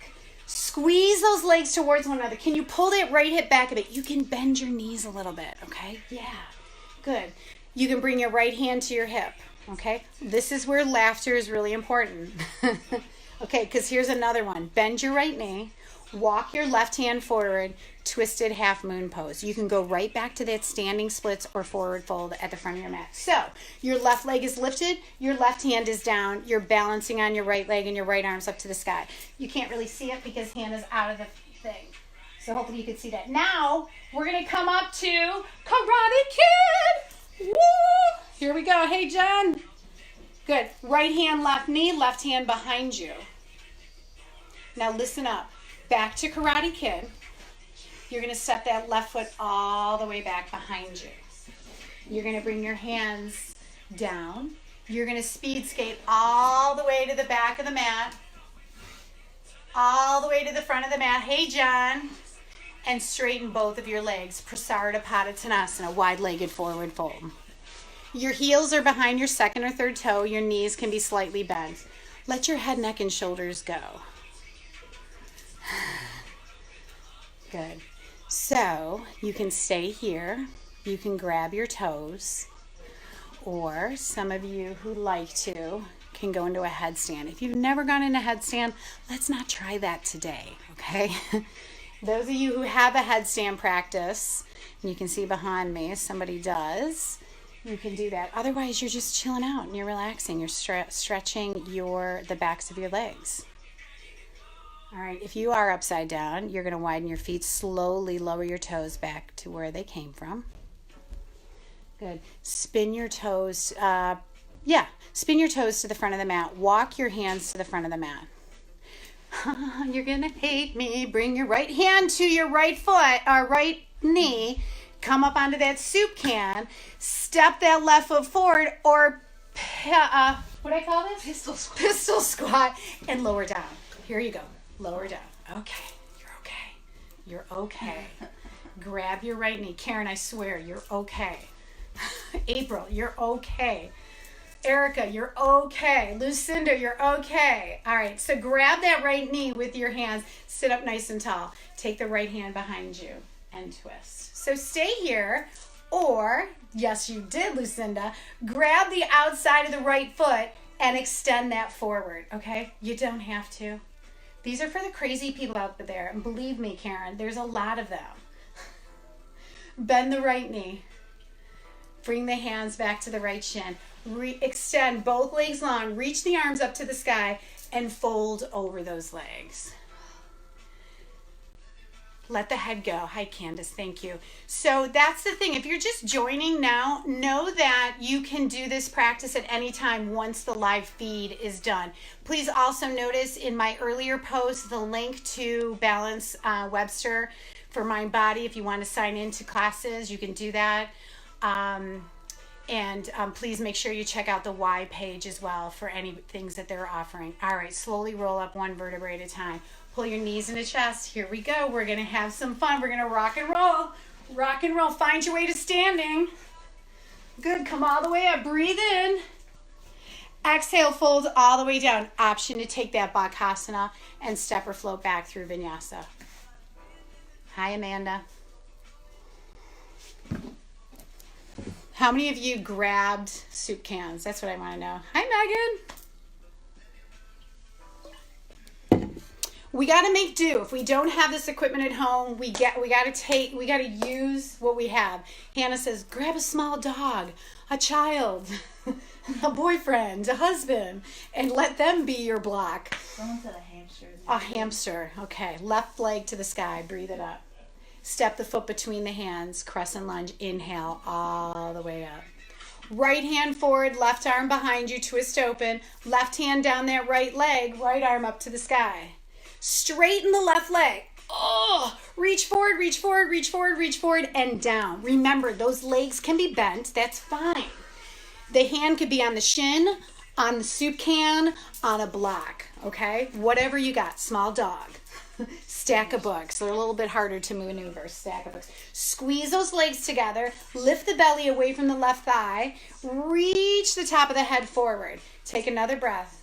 Speaker 1: Squeeze those legs towards one another. Can you pull that right hip back a bit? You can bend your knees a little bit, okay? Yeah. Good. You can bring your right hand to your hip, okay? This is where laughter is really important. Okay, because here's another one. Bend your right knee, walk your left hand forward, twisted half moon pose. You can go right back to that standing splits or forward fold at the front of your mat. So, your left leg is lifted, your left hand is down, you're balancing on your right leg and your right arm's up to the sky. You can't really see it because Hannah's out of the thing. So hopefully you can see that. Now, we're going to come up to Karate Kid. Woo! Here we go. Hey, Jen. Good. Right hand, left knee, left hand behind you. Now listen up. Back to Karate Kid. You're going to step that left foot all the way back behind you. You're going to bring your hands down. You're going to speed skate all the way to the back of the mat. All the way to the front of the mat. Hey, John. And straighten both of your legs. Prasarita Padottanasana, wide-legged forward fold. Your heels are behind your second or third toe. Your knees can be slightly bent. Let your head, neck, and shoulders go. Good. So you can stay here. You can grab your toes. Or some of you who like to can go into a headstand. If you've never gone into a headstand, let's not try that today, okay? Those of you who have a headstand practice, and you can see behind me, somebody does, you can do that. Otherwise, you're just chilling out and you're relaxing. You're stretching the backs of your legs. All right, if you are upside down, you're going to widen your feet, slowly lower your toes back to where they came from. Good. Spin your toes. Spin your toes to the front of the mat. Walk your hands to the front of the mat. You're going to hate me. Bring your right hand to your right foot, or right knee. Come up onto that soup can. Step that left foot forward, or what do I call this?
Speaker 2: Pistol squat.
Speaker 1: Pistol squat, and lower down. Here you go. Lower down. Okay. You're okay. You're okay. Grab your right knee. Karen, I swear, you're okay. April, you're okay. Erica, you're okay. Lucinda, you're okay. All right, so grab that right knee with your hands. Sit up nice and tall. Take the right hand behind you and twist. So stay here, or, yes, you did, Lucinda, grab the outside of the right foot and extend that forward, okay? You don't have to. These are for the crazy people out there, and believe me, Karen, there's a lot of them. Bend the right knee. Bring the hands back to the right shin. Extend both legs long. Reach the arms up to the sky and fold over those legs. Let the head go. Hi, Candace. Thank you. So that's the thing. If you're just joining now, know that you can do this practice at any time once the live feed is done. Please also notice in my earlier post the link to Balance Webster for Mind Body. If you want to sign into classes, you can do that. Please make sure you check out the Y page as well for any things that they're offering. All right, slowly roll up one vertebrae at a time. Pull your knees into chest. Here we go. We're going to have some fun. We're going to rock and roll. Rock and roll. Find your way to standing. Good. Come all the way up. Breathe in. Exhale, fold all the way down. Option to take that Bakasana and step or float back through Vinyasa. Hi, Amanda. How many of you grabbed soup cans? That's what I want to know. Hi, Megan. We got to make do. If we don't have this equipment at home, we got to use what we have. Hannah says, grab a small dog, a child, a boyfriend, a husband, and let them be your block.
Speaker 2: Someone said a hamster.
Speaker 1: A hamster. Okay. Left leg to the sky. Breathe it up. Step the foot between the hands. Crescent lunge. Inhale all the way up. Right hand forward, left arm behind you. Twist open. Left hand down that right leg. Right arm up to the sky. Straighten the left leg. Oh, reach forward, reach forward, reach forward, reach forward, and down. Remember, those legs can be bent. That's fine. The hand could be on the shin, on the soup can, on a block, okay? Whatever you got. Small dog. Stack of books. They're a little bit harder to maneuver. Stack of books. Squeeze those legs together. Lift the belly away from the left thigh. Reach the top of the head forward. Take another breath.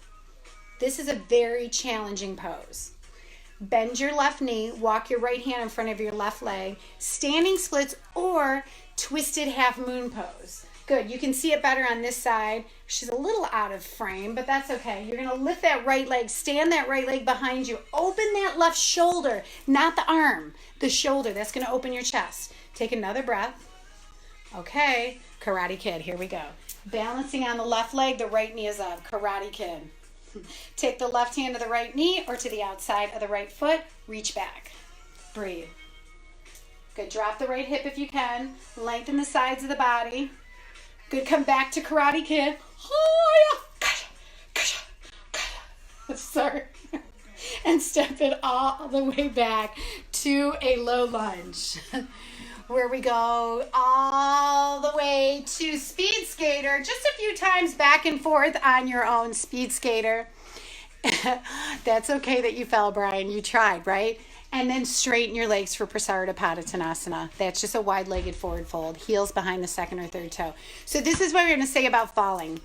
Speaker 1: This is a very challenging pose. Bend your left knee. Walk your right hand in front of your left leg. Standing splits or twisted half moon pose. Good. You can see it better on this side. She's a little out of frame, but that's okay. You're going to lift that right leg. Stand that right leg behind you. Open that left shoulder, not the arm, the shoulder. That's going to open your chest. Take another breath. Okay. Karate Kid. Here we go. Balancing on the left leg. The right knee is up. Karate Kid. Take the left hand to the right knee or to the outside of the right foot. Reach back. Breathe. Good. Drop the right hip if you can. Lengthen the sides of the body. Good. Come back to Karate Kid. Sorry. And step it all the way back to a low lunge. Where we go all the way to speed skater. Just a few times back and forth on your own speed skater. That's okay that you fell, Brian. You tried, right? And then straighten your legs for Prasarita Padottanasana. That's just a wide-legged forward fold. Heels behind the second or third toe. So this is what we're going to say about falling.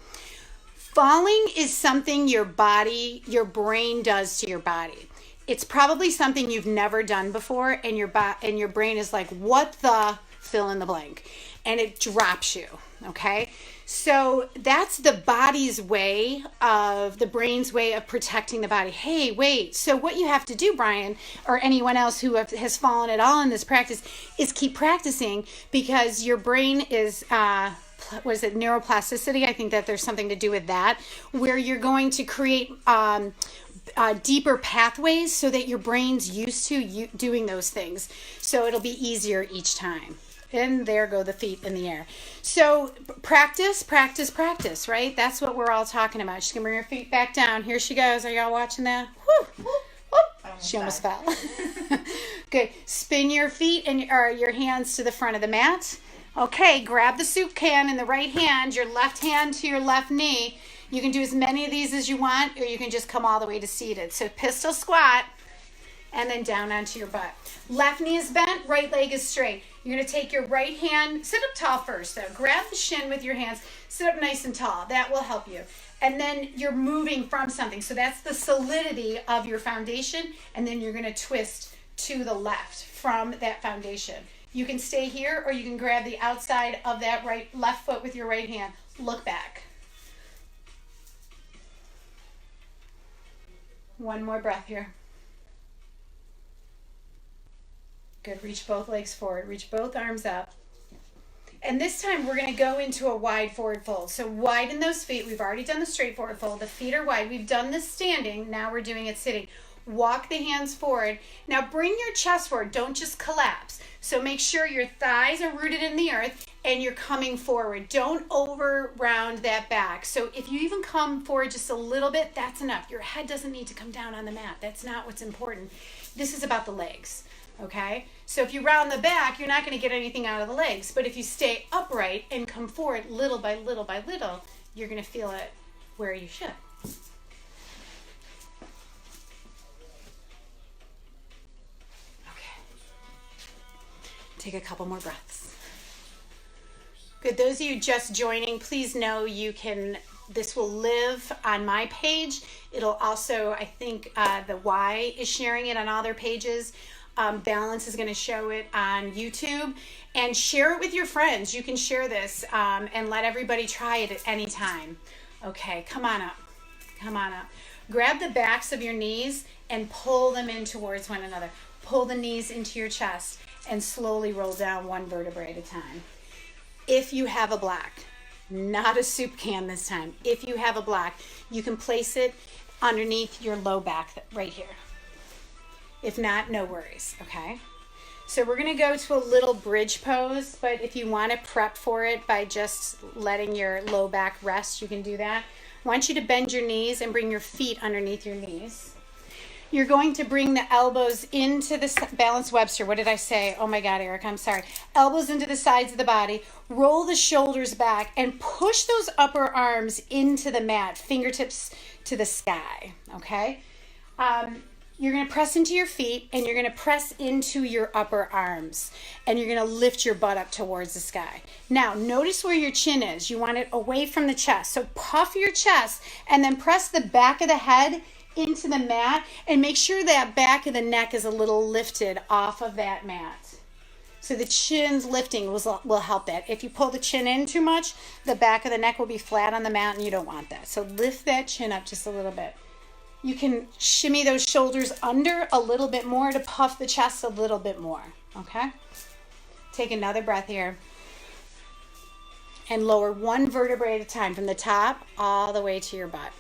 Speaker 1: Falling is something your brain does to your body. It's probably something you've never done before, and your brain is like, what the fill in the blank, and it drops you. Okay, So that's the body's way of, the brain's way of protecting the body. Hey, wait. So what you have to do, Brian, or anyone else who has fallen at all in this practice, is keep practicing, because your brain is, what is it, neuroplasticity? I think that there's something to do with that, where you're going to create deeper pathways so that your brain's used to doing those things. So it'll be easier each time. And there go the feet in the air. So practice, practice, practice, right? That's what we're all talking about. She's going to bring her feet back down. Here she goes. Are y'all watching that? Woo! She almost fell. Good. Spin your feet or your hands to the front of the mat. Okay, grab the soup can in the right hand, your left hand to your left knee. You can do as many of these as you want, or you can just come all the way to seated. So pistol squat, and then down onto your butt. Left knee is bent, right leg is straight. You're going to take your right hand, sit up tall first. So grab the shin with your hands, sit up nice and tall. That will help you. And then you're moving from something. So that's the solidity of your foundation. And then you're going to twist to the left from that foundation. You can stay here, or you can grab the outside of that left foot with your right hand. Look back. One more breath here. Good. Reach both legs forward. Reach both arms up. And this time we're going to go into a wide forward fold. So widen those feet. We've already done the straight forward fold. The feet are wide. We've done this standing. Now we're doing it sitting. Walk the hands forward. Now bring your chest forward. Don't just collapse. So make sure your thighs are rooted in the earth and you're coming forward. Don't over round that back. So if you even come forward just a little bit, that's enough. Your head doesn't need to come down on the mat. That's not what's important. This is about the legs. Okay? So if you round the back, you're not going to get anything out of the legs. But if you stay upright and come forward little by little by little, you're going to feel it where you should. Okay. Take a couple more breaths. Good. Those of you just joining, please know this will live on my page. It'll also, I think, the Y is sharing it on all their pages. Balance is going to show it on YouTube, and share it with your friends. You can share this and let everybody try it at any time. Okay, come on up. Come on up. Grab the backs of your knees and pull them in towards one another. Pull the knees into your chest and slowly roll down one vertebrae at a time. If you have a block, not a soup can this time. If you have a block, you can place it underneath your low back right here. If not, no worries, okay? So we're going to go to a little bridge pose, but if you want to prep for it by just letting your low back rest, you can do that. I want you to bend your knees and bring your feet underneath your knees. You're going to bring the elbows into the balance Webster. What did I say? Oh my God, Eric, I'm sorry. Elbows into the sides of the body. Roll the shoulders back and push those upper arms into the mat, fingertips to the sky, okay? You're going to press into your feet, and you're going to press into your upper arms, and you're going to lift your butt up towards the sky. Now, notice where your chin is. You want it away from the chest. So puff your chest, and then press the back of the head into the mat, and make sure that back of the neck is a little lifted off of that mat. So the chin's lifting will help that. If you pull the chin in too much, the back of the neck will be flat on the mat, and you don't want that. So lift that chin up just a little bit. You can shimmy those shoulders under a little bit more to puff the chest a little bit more, okay? Take another breath here. And lower one vertebrae at a time from the top all the way to your butt.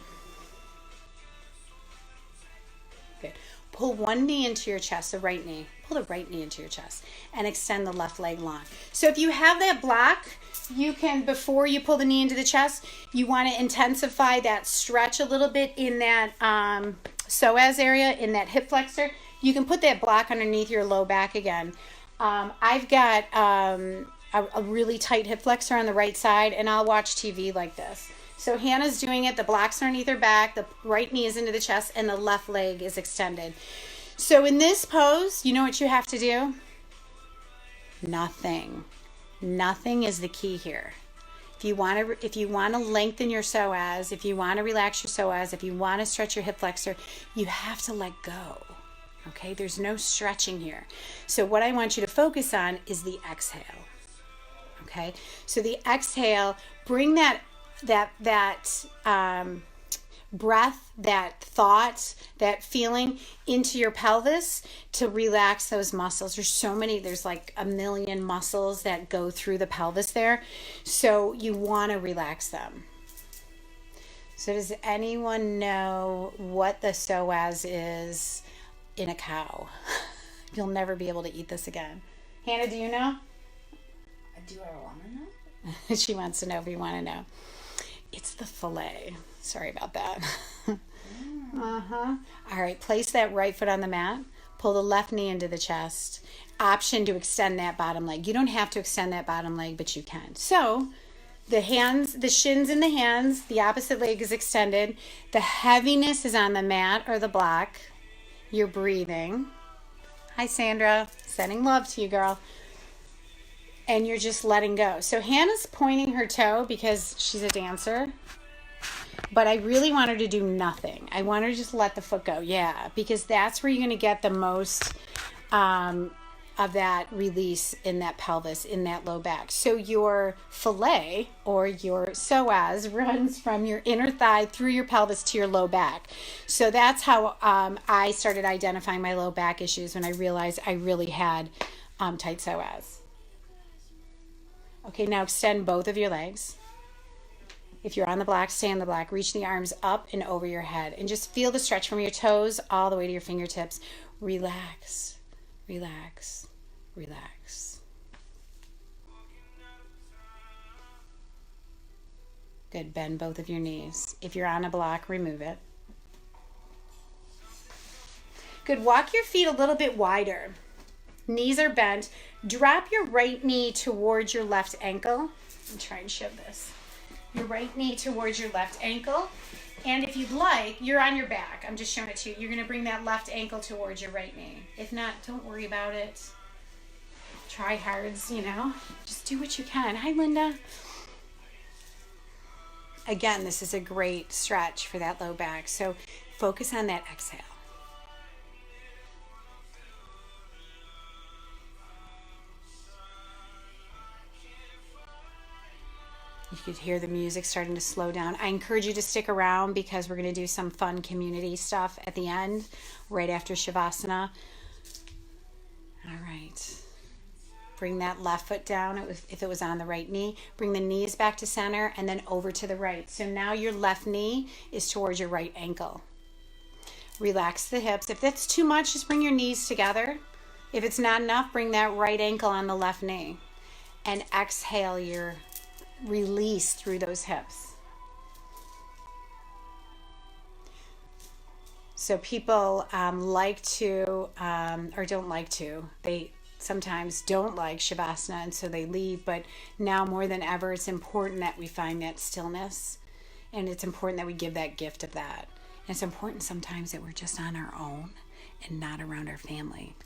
Speaker 1: Good. Pull one knee into your chest, the right knee. Pull the right knee into your chest and extend the left leg long. So if you have that block, you can, before you pull the knee into the chest, you want to intensify that stretch a little bit in that psoas area, in that hip flexor. You can put that block underneath your low back again. I've got a really tight hip flexor on the right side, and I'll watch TV like this. So Hannah's doing it. The block's underneath her back, the right knee is into the chest, and the left leg is extended. So in this pose, you know what you have to do? Nothing. Nothing is the key here. If you want to lengthen your psoas, if you want to relax your psoas, if you want to stretch your hip flexor, you have to let go. Okay? There's no stretching here. So what I want you to focus on is the exhale. Okay? So the exhale, bring that breath, that thought, that feeling into your pelvis to relax those muscles. There's like a million muscles that go through the pelvis there. So you want to relax them. So does anyone know what the psoas is in a cow? You'll never be able to eat this again. Hannah, do you know?
Speaker 2: Do I want to know?
Speaker 1: She wants to know if you want to know. It's the fillet. Sorry about that. All right, place that right foot on the mat. Pull the left knee into the chest. Option to extend that bottom leg. You don't have to extend that bottom leg, but you can. So the shins in the hands, the opposite leg is extended. The heaviness is on the mat or the block. You're breathing. Hi, Sandra. Sending love to you, girl. And you're just letting go. So Hannah's pointing her toe because she's a dancer. But I really want her to do nothing. I want her to just let the foot go. Yeah, because that's where you're going to get the most of that release in that pelvis, in that low back. So your fillet or your psoas runs from your inner thigh through your pelvis to your low back. So that's how I started identifying my low back issues when I realized I really had tight psoas. Okay, now extend both of your legs. If you're on the block, stay on the block. Reach the arms up and over your head. And just feel the stretch from your toes all the way to your fingertips. Relax, relax, relax. Good. Bend both of your knees. If you're on a block, remove it. Good. Walk your feet a little bit wider. Knees are bent. Drop your right knee towards your left ankle. I'm trying to show this. Your right knee towards your left ankle. And if you'd like, you're on your back. I'm just showing it to you. You're going to bring that left ankle towards your right knee. If not, don't worry about it. Try hards, Just do what you can. Hi, Linda. Again, this is a great stretch for that low back. So focus on that exhale. You could hear the music starting to slow down. I encourage you to stick around because we're going to do some fun community stuff at the end, right after Shavasana. All right. Bring that left foot down if it was on the right knee. Bring the knees back to center and then over to the right. So now your left knee is towards your right ankle. Relax the hips. If that's too much, just bring your knees together. If it's not enough, bring that right ankle on the left knee. And exhale your release through those hips. So people like to, or don't like to, they sometimes don't like Shavasana and so they leave, but now more than ever it's important that we find that stillness, and it's important that we give that gift of that. And it's important sometimes that we're just on our own and not around our family.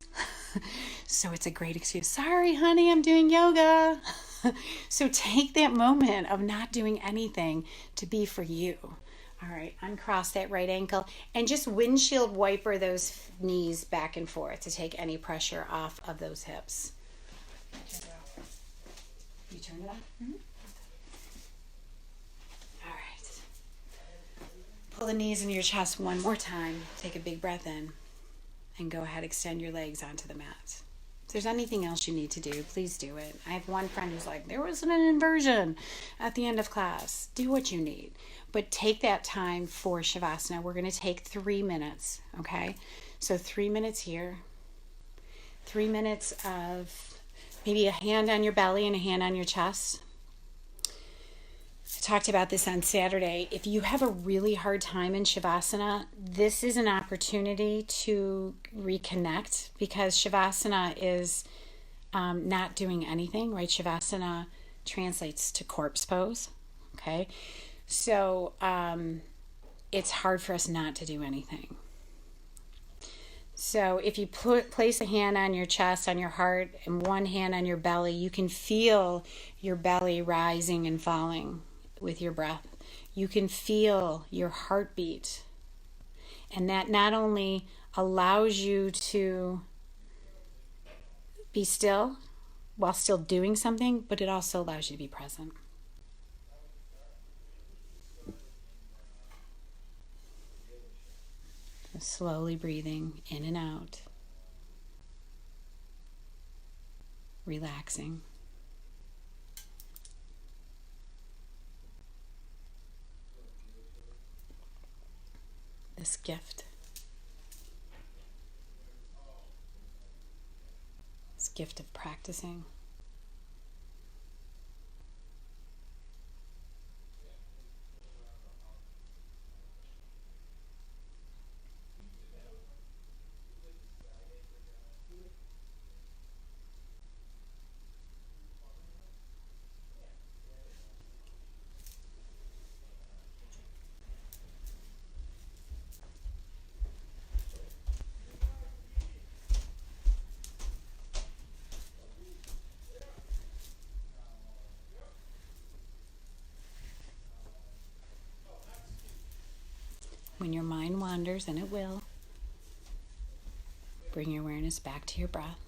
Speaker 1: So it's a great excuse. Sorry, honey, I'm doing yoga. So take that moment of not doing anything to be for you. All right, uncross that right ankle and just windshield wiper those knees back and forth to take any pressure off of those hips. You turn it off? Mm-hmm. All right. Pull the knees into your chest one more time. Take a big breath in and go ahead, extend your legs onto the mat. If there's anything else you need to do, please do it. I have one friend who's like, there wasn't an inversion at the end of class. Do what you need. But take that time for Shavasana. We're going to take 3 minutes, okay? So 3 minutes here. 3 minutes of maybe a hand on your belly and a hand on your chest. I talked about this on Saturday. If you have a really hard time in Shavasana, this is an opportunity to reconnect because Shavasana is not doing anything, right? Shavasana translates to corpse pose, okay? So it's hard for us not to do anything. So if you place a hand on your chest, on your heart, and one hand on your belly, you can feel your belly rising and falling with your breath. You can feel your heartbeat. And that not only allows you to be still while still doing something, but it also allows you to be present. Slowly breathing in and out, relaxing. This gift. This gift of practicing. When your mind wanders, and it will, bring your awareness back to your breath.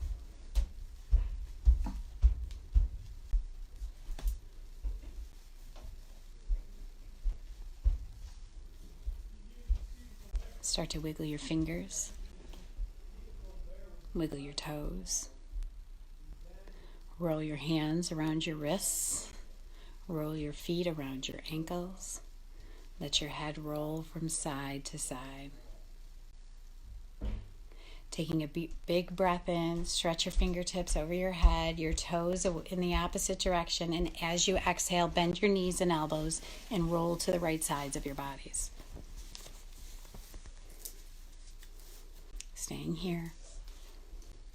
Speaker 1: Start to wiggle your fingers, wiggle your toes, roll your hands around your wrists, roll your feet around your ankles. Let your head roll from side to side. Taking a big breath in, stretch your fingertips over your head, your toes in the opposite direction, and as you exhale, bend your knees and elbows and roll to the right sides of your bodies. Staying here,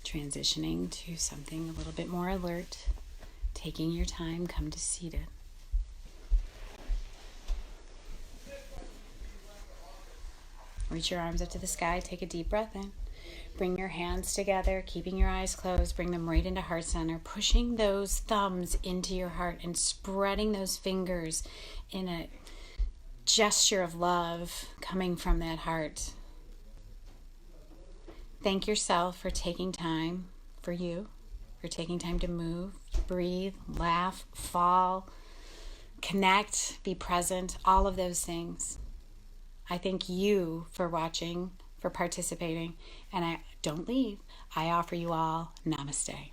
Speaker 1: transitioning to something a little bit more alert, taking your time, come to seated. Reach your arms up to the sky, take a deep breath in. Bring your hands together, keeping your eyes closed, bring them right into heart center, pushing those thumbs into your heart and spreading those fingers in a gesture of love coming from that heart. Thank yourself for taking time for you, for taking time to move, breathe, laugh, fall, connect, be present, all of those things. I thank you for watching, for participating, and I don't leave. I offer you all Namaste.